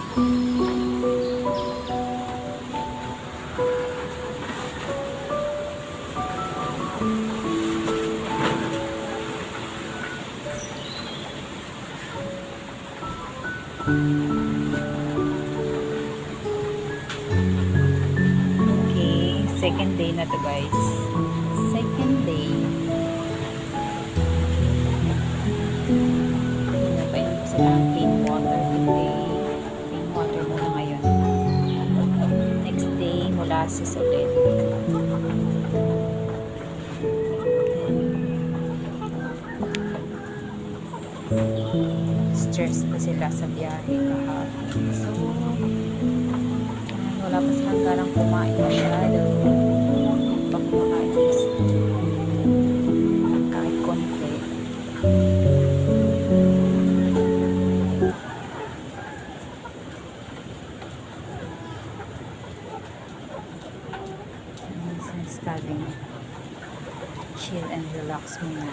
Okay, second day na to guys. Second day. Painom ko sila ng plain water today. Plain water muna ngayon. Next day, molasses ulit. Stress pa sila sa biyahe kahapon. So, wala pa silang garang kumain masyado. Pa kumakain kahit konti. Studying. Chill and relax muna.